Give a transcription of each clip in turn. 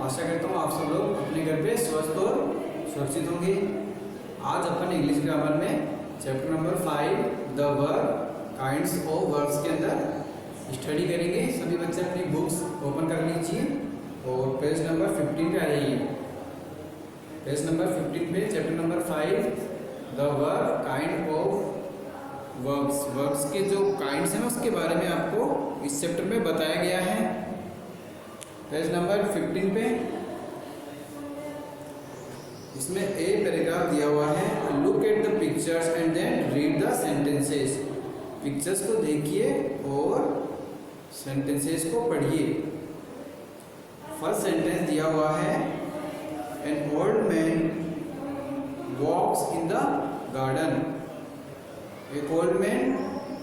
आशा करता हूँ आप सब लोग अपने घर पे स्वस्थ और सुरक्षित होंगे। आज अपन इंग्लिश ग्रामर में chapter number 5 the verb kinds of verbs के अंदर स्टडी करेंगे। सभी बच्चे अपनी बुक्स ओपन कर लीजिए और पेज नंबर 15 पे आ जाइए। पेज नंबर 15 पे chapter number 5 the verb kind of verbs, verbs के जो काइंड्स हैं ना उसके बारे में आपको इस चैप्टर में बताया गया है। पेज नंबर 15 पे इसमें ए पैराग्राफ दिया हुआ है, look at the pictures and then read the sentences. Pictures को देखिए और सेंटेंसेस को पढ़िए। फर्स्ट सेंटेंस दिया हुआ है, an old man walks in the garden. एक ओल्ड मैन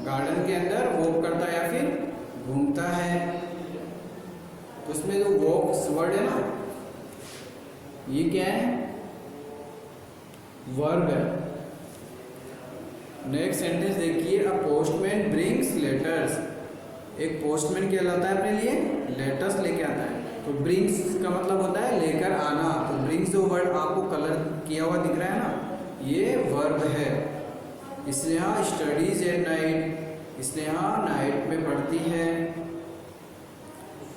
गार्डन के अंदर वॉक करता है या फिर घूमता है। तो उसमें जो वॉक्स वर्ड है ना, ये क्या है? वर्ब है। नेक्स्ट सेंटेंस देखिए, अ पोस्टमैन ब्रिंग्स लेटर्स। एक पोस्टमैन क्या लाता है अपने लिए? लेटर्स लेके आता है। तो ब्रिंग्स का मतलब होता है लेकर आना। तो ब्रिंग्स जो वर्ड आपको कलर किया हुआ दिख रहा है ना, ये वर्ब है। Sneha studies at night. Sneha night में पढ़ती है।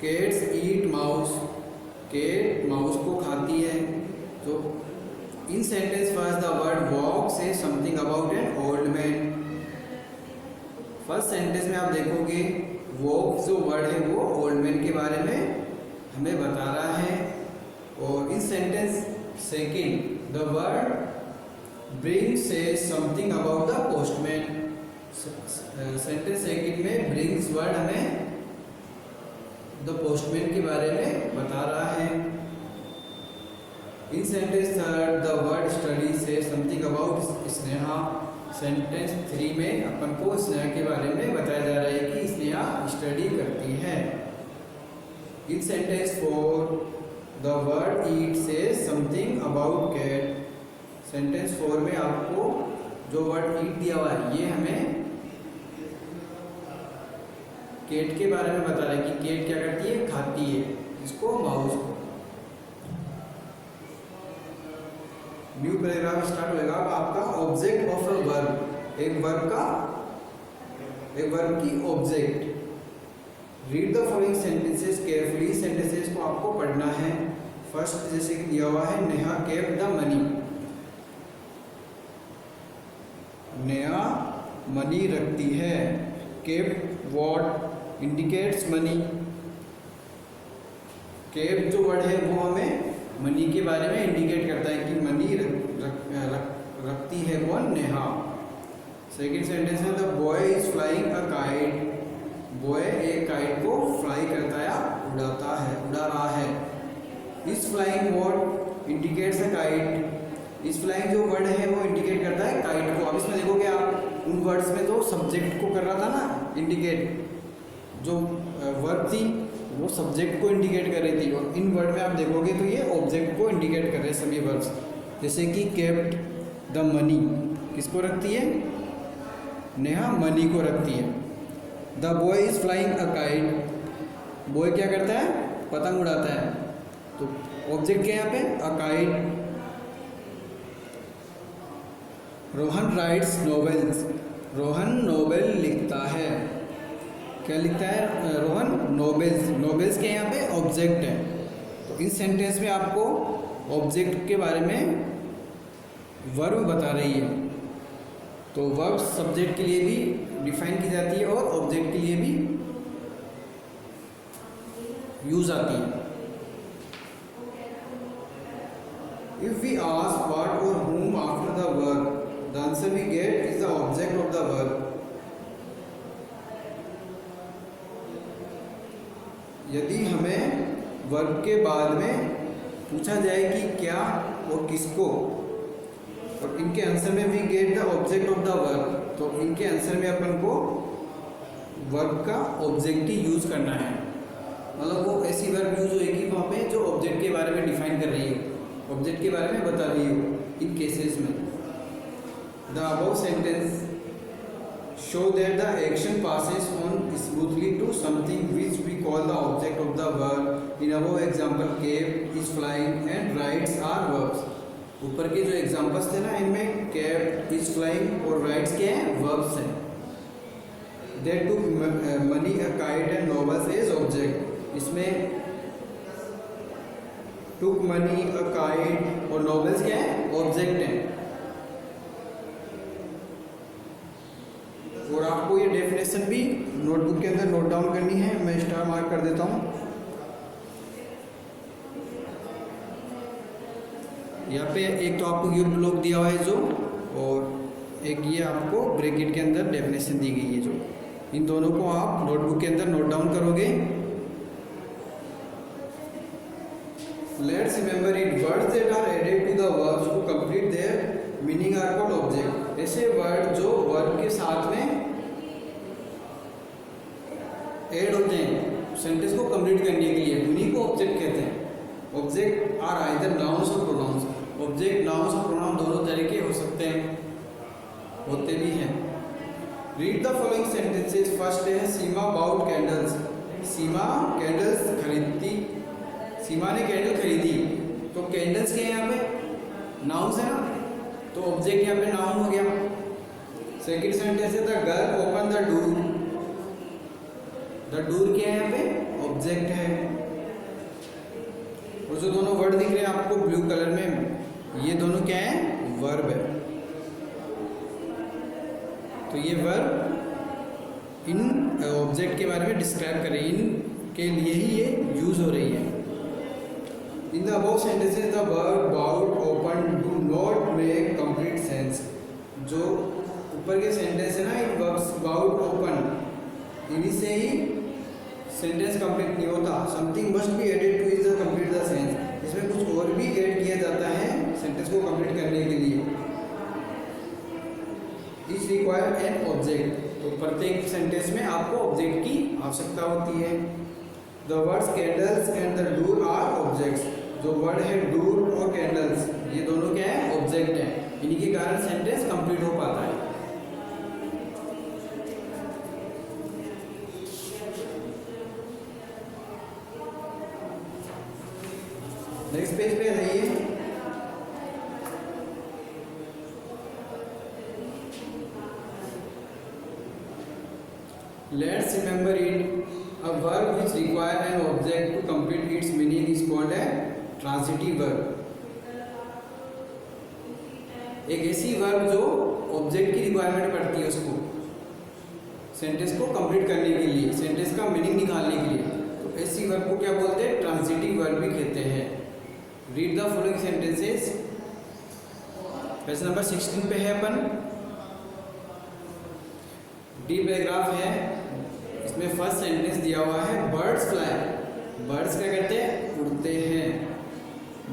Cats eat mouse. Cat mouse को खाती है। तो in sentence first the word walk says something about an old man. First sentence में आप देखोगे वॉक जो वर्ड है वो ओल्ड मैन के बारे में हमें बता रहा है। और in sentence second the word bring says something about the postman. Sentence second में ब्रिंग्स वर्ड हमें द पोस्टमैन के बारे में बता रहा है। In sentence third the word study says something about Sneha. Sentence 3 में अपन को स्नेहा के बारे में बताया जा रहा है कि स्नेहा स्टडी करती है। In sentence 4 the word eat says something about cat. Sentence 4 में आपको जो वर्ड ईट दिया हुआ है ये हमें कैट के बारे में बता रहा है कि कैट क्या करती है? खाती है इसको, माउस को। न्यू पैराग्राफ स्टार्ट होगा। अब आपका ऑब्जेक्ट ऑफ अ वर्ब, एक वर्ब की object. Read the following sentences carefully. Sentences को आपको पढ़ना है। फर्स्ट जैसे कि दिया हुआ है, Neha kept the money. Neha money रखती है। Kept what indicates money. Kept जो वर्ड है वो हमें मनी के बारे में इंडिकेट करता है कि मनी रखती है कौन? नेहा। सेकेंड सेंटेंस है, the boy is flying a kite. Boy एक काइट को फ्लाई करता है या उड़ा रहा है। Is flying what indicates a kite. इस फ्लाइंग जो वर्ड है वो इंडिकेट करता है काइट को। अब इसमें देखोगे आप उन वर्ड्स में तो सब्जेक्ट को कर रहा था ना इंडिकेट, जो वर्ब थी वो सब्जेक्ट को इंडिकेट कर रही थी। और इन वर्ड में आप देखोगे तो ये ऑब्जेक्ट को इंडिकेट कर रहे हैं सभी वर्ब्स। जैसे कि केप्ट द मनी किसको रखती है? नेहा मनी को रखती है। The boy is flying a kite. Boy क्या करता है? पतंग उड़ाता है। तो ऑब्जेक्ट क्या है यहाँ पे? A kite. Rohan rights novels. Rohan novel लिखता है। क्या लिखता है रोहन? नोवेल्स। नोवेल्स के यहाँ पे ऑब्जेक्ट है। तो इस सेंटेंस में आपको ऑब्जेक्ट के बारे में वर्ब बता रही है। तो वर्ब सब्जेक्ट के लिए भी डिफाइन की जाती है और ऑब्जेक्ट के लिए भी यूज आती है। इफ वी आस्क व्हाट और whom after the verb, the answer we get is the object of the verb. यदि हमें वर्ब के बाद में पूछा जाए कि क्या और किसको, और इनके आंसर में we get the object of the verb, तो इनके आंसर में अपन को वर्ब का ऑब्जेक्ट ही यूज करना है। मतलब वो ऐसी वर्ब यूज होगी वहाँ पे जो ऑब्जेक्ट के बारे में डिफाइन कर रही हो, ऑब्जेक्ट के बारे में बता रही हो। इन केसेस में the above sentence show that the action passes on smoothly to something which we call the object of the verb. In above example cape is flying and writes are verbs. ऊपर के जो examples थे ना, इनमें cape is flying और writes के हैं, verbs हैं। They took money a kite and novels as object. इसमें टुक मनी अ काइट और नॉवेल्स क्या है, ऑब्जेक्ट हैं। और आपको ये डेफिनेशन भी नोटबुक के अंदर नोट डाउन करनी है। मैं स्टार मार्क कर देता हूँ। यहाँ पे एक तो आपको ये ब्लॉक दिया हुआ है जो, और एक ये आपको ब्रैकेट के अंदर डेफिनेशन दी गई है जो। इन दोनों को आप नोटबुक के अंदर नोट डाउन करोगे। Let's remember it, words that are added to the verbs to complete their meaning are called object. ऐसे वर्ड जो वर्ब के साथ में ऐड होते हैं सेंटेंस को कंप्लीट करने के लिए, उन्हीं को ऑब्जेक्ट कहते हैं। ऑब्जेक्ट आर आइदर नाउन्स और प्रोनाउंस। ऑब्जेक्ट नाउन्स और प्रोनाउन दोनों तरह के हो सकते हैं, होते भी हैं। Read the following sentences. First है सीमा बाउट कैंडल्स। सीमा कैंडल्स खरीदती, सीमा ने कैंडल खरीदी। तो कैंडल्स क्या है यहाँ पे, नाउन्स है ना, तो ऑब्जेक्ट यहाँ पे नाउन हो गया। सेकंड सेंटेंस है the girl open the door. The door क्या है यहाँ पे, ऑब्जेक्ट है। और जो दोनों वर्ड दिख रहे हैं आपको ब्लू कलर में, ये दोनों क्या है, वर्ब है। तो ये वर्ब इन ऑब्जेक्ट के बारे में डिस्क्राइब कर रही है, इन के लिए ही ये यूज हो रही है। In the above sentences the verb about open do not make complete sense. जो ऊपर के सेंटेंस है ना, इन वर्ब्स बाउट ओपन, इन्हीं से ही सेंटेंस कंप्लीट नहीं होता। Something must be added to is the complete the sense. इसमें कुछ और भी ऐड किया जाता है सेंटेंस को कंप्लीट करने के लिए। Is require an object. तो प्रत्येक सेंटेंस में आपको ऑब्जेक्ट की आवश्यकता होती है। The words candles and the door are objects. जो वर्ड है डोर और कैंडल्स, ये दोनों क्या है, ऑब्जेक्ट है। इन्हीं के कारण सेंटेंस कंप्लीट हो पाता है। नेक्स्ट पेज पे जाइए। Let's remember it, a verb which require an object to complete its meaning is called a transitive verb। एक ऐसी वर्ब जो ऑब्जेक्ट की रिक्वायरमेंट पड़ती है उसको सेंटेंस को कंप्लीट करने के लिए, सेंटेंस का मीनिंग निकालने के लिए, तो ऐसी वर्ब को क्या बोलते हैं, ट्रांजिटिव वर्ब भी कहते हैं। Read the following sentences. Page number 16 पे है अपन। डी पैराग्राफ है, इसमें फर्स्ट सेंटेंस दिया हुआ है बर्ड्स फ्लाई। बर्ड्स क्या करते हैं, उड़ते हैं।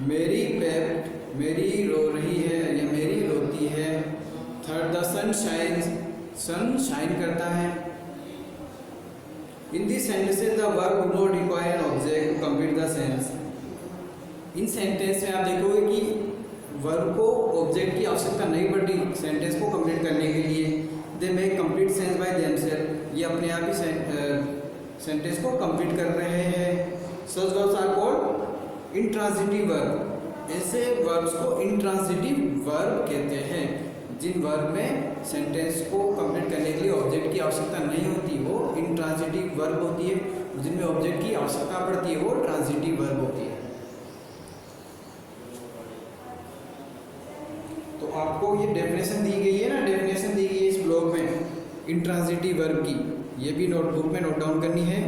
मेरी पेट, मेरी रो रही है या मेरी रोती है। Third the sun shines, sun shine करता है। In this sentences the verb do not require an object to complete the sense. इन सेंटेंस में आप देखोगे कि वर्ब को ऑब्जेक्ट की आवश्यकता नहीं पड़ती सेंटेंस को कंप्लीट करने के लिए। They make complete sense by themselves. ये अपने आप ही सेंटेंस को कंप्लीट कर रहे हैं। Such verbs are called intransitive verb. ऐसे वर्ब्स को इंट्रांजिटिव वर्ब कहते हैं जिन वर्ब में सेंटेंस को कंप्लीट करने के लिए ऑब्जेक्ट की आवश्यकता नहीं होती, वो इंट्रांजिटिव वर्ब होती है। जिनमें ऑब्जेक्ट की आवश्यकता पड़ती है वो ट्रांजिटिव वर्ब होती है। तो आपको ये डेफिनेशन दी गई है ना, डेफिनेशन दी गई है इस ब्लॉग में इंट्रांजिटिव वर्ब की, ये भी नोटबुक में नोट डाउन करनी है।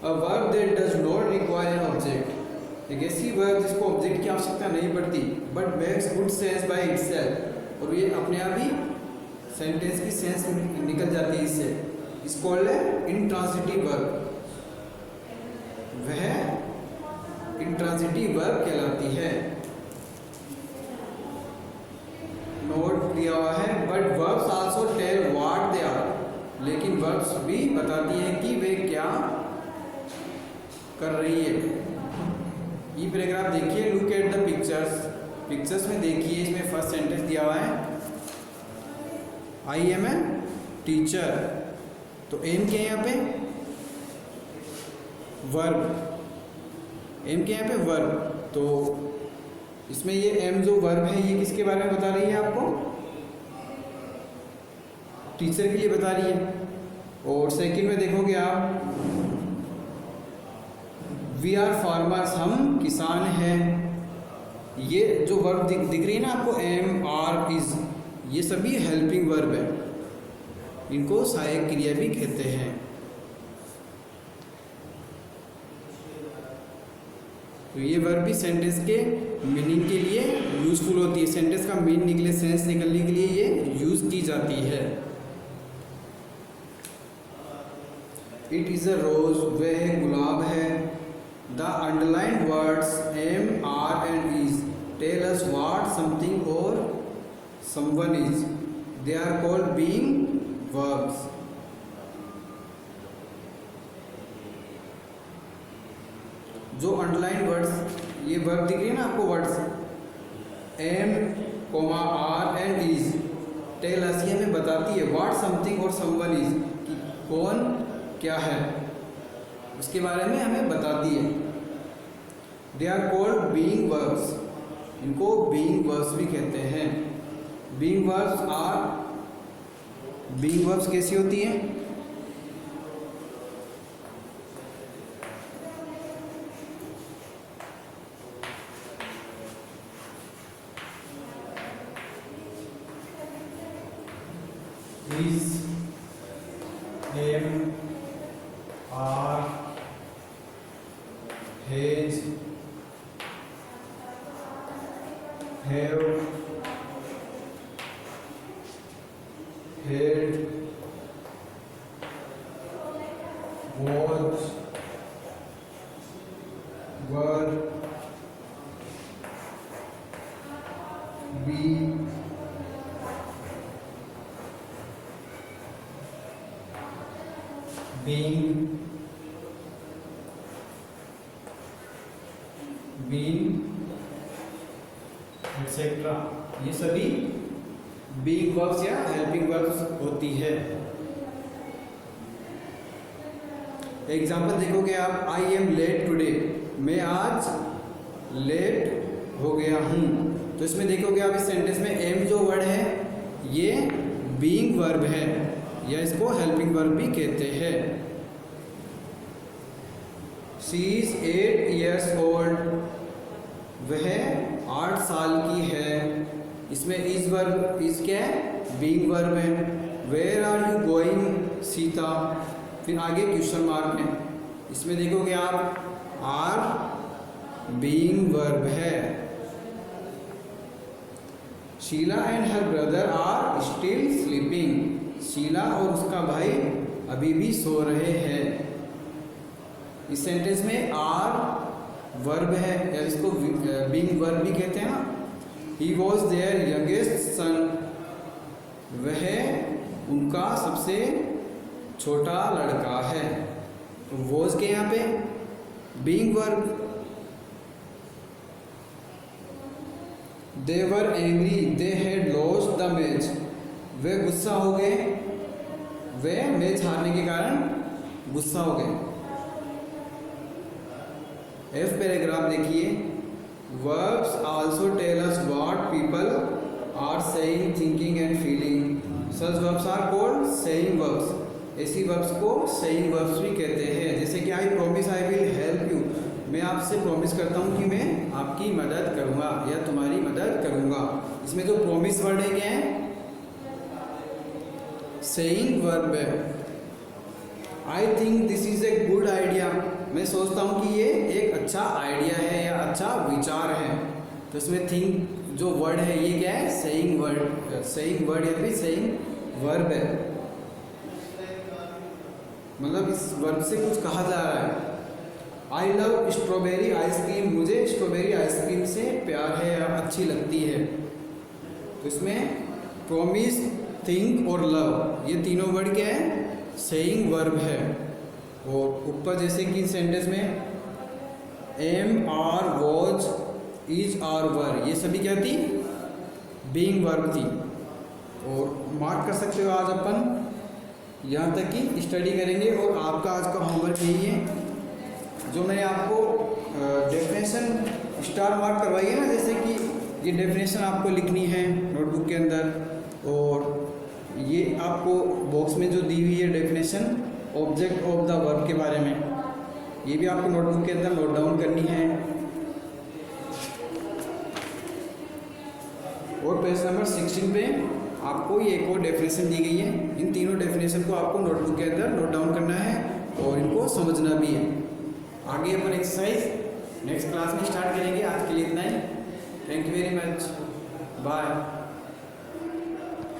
A verb that does not require an object. एक ऐसी वर्ब जिसको ऑब्जेक्ट की आवश्यकता नहीं पड़ती but makes good sense by itself, और ये अपने आप ही सेंटेंस की सेंस निकल जाती है इससे, इस कॉल्ड है इंट्रांजिटिव वर्ब। वह इंट्रांजिटिव वर्ब कहलाती है। नोट दिया हुआ है but verbs also tell what they are. लेकिन वर्ब्स भी बताती है कि वे क्या कर रही है। ये पैराग्राफ देखिए, look at the pictures. Pictures में देखिए, इसमें फर्स्ट सेंटेंस दिया हुआ है आई एम ए टीचर। तो एम क्या है यहाँ पे, वर्ब। एम के यहाँ पे वर्ब, तो इसमें ये एम जो वर्ब है ये किसके बारे में बता रही है आपको? टीचर के लिए बता रही है। और सेकंड में देखोगे आप, वी आर फार्मर्स, हम किसान हैं। ये जो वर्ब दिख रही है ना आपको, एम आर इज, ये सभी हेल्पिंग वर्ब है, इनको सहायक क्रिया भी कहते हैं। तो ये वर्ब भी सेंटेंस के मीनिंग के लिए यूजफुल होती है, सेंटेंस का मीन निकले, सेंस निकलने के लिए ये यूज की जाती है। इट इज़ अ रोज, वह गुलाब है। The underlined words am are and is tell us what something और someone is, they are called being verbs. जो अंडरलाइन वर्ड्स, ये वर्ब दिख रही है ना आपको, words am comma are and is tell us, ये हमें बताती है व्हाट समथिंग और समवन इज, कि कौन क्या है उसके बारे में हमें बताती है। They are called being verbs, इनको बीइंग वर्ब्स भी कहते हैं। बीइंग वर्ब्स कैसी होती हैं? Is, am, are, has, have, had, was, were, be, being, etcetera, ये सभी बीइंग वर्ब्स या हेल्पिंग वर्ब्स होती है। एग्जाम्पल देखोगे आप, आई एम लेट टुडे, मैं आज लेट हो गया हूँ। तो इसमें देखोगे आप, इस सेंटेंस में एम जो वर्ड है ये बीइंग वर्ब है, या इसको हेल्पिंग वर्ब भी कहते हैं। शी इज 8 years old, वह 8 साल की है। इसमें इज वर्ब, इज क्या है? बीइंग वर्ब है। Where are you going Sita, फिर आगे क्वेश्चन मार्क है। इसमें देखोगे आप, आर बीइंग वर्ब है। Sheela and her brother are still sleeping, Sheela और उसका भाई अभी भी सो रहे हैं। इस सेंटेंस में आर वर्ब है, या इसको बीइंग वर्ब भी कहते हैं ना। He was their youngest son, वह उनका सबसे छोटा लड़का है। तो वॉज के यहाँ पे being verb. They were angry, they had lost the match, वे गुस्सा हो गए, वे मैच हारने के कारण गुस्सा हो गए। एफ पैराग्राफ देखिए, verbs also tell us what people are saying, thinking and feeling, such verbs are called saying verbs. ऐसी वर्ब्स को सेइंग वर्ब्स भी कहते हैं। जैसे कि I promise I will help you, मैं आपसे प्रॉमिस करता हूँ कि मैं आपकी मदद करूँगा या तुम्हारी मदद करूँगा। इसमें जो प्रॉमिस वर्ड है क्या है? सेइंग वर्ब है। I think this is a good idea, मैं सोचता हूँ कि ये एक अच्छा आइडिया है या अच्छा विचार है। तो इसमें थिंक जो वर्ड है ये क्या है? सेइंग वर्ड, सेइंग वर्ड या फिर सेइंग वर्ब है। मतलब इस वर्ब से कुछ कहा जा रहा है। आई लव स्ट्रॉबेरी आइसक्रीम, मुझे स्ट्रॉबेरी आइसक्रीम से प्यार है या अच्छी लगती है। तो इसमें प्रॉमिस, थिंक और लव, ये तीनों वर्ड क्या है? सेइंग वर्ब है। और ऊपर जैसे कि सेंटेंस में am are was is are were, ये सभी क्या थी? बीइंग वर्ब थी। और मार्क कर सकते हो आज अपन यहाँ तक की स्टडी करेंगे। और आपका आज का होमवर्क यही है, जो मैंने आपको डेफिनेशन स्टार मार्क करवाई है ना, जैसे कि ये डेफिनेशन आपको लिखनी है नोटबुक के अंदर, और ये आपको बॉक्स में जो दी हुई है definition object of the verb के बारे में, ये भी आपको नोटबुक के अंदर नोट डाउन करनी है। और पेज नंबर 16 पे आपको ये एक और डेफिनेशन दी गई है। इन तीनों डेफिनेशन को आपको नोटबुक के अंदर नोट डाउन करना है और इनको समझना भी है। आगे अपन एक्सरसाइज नेक्स्ट क्लास में स्टार्ट करेंगे। आज के लिए इतना ही। Thank you very much, bye.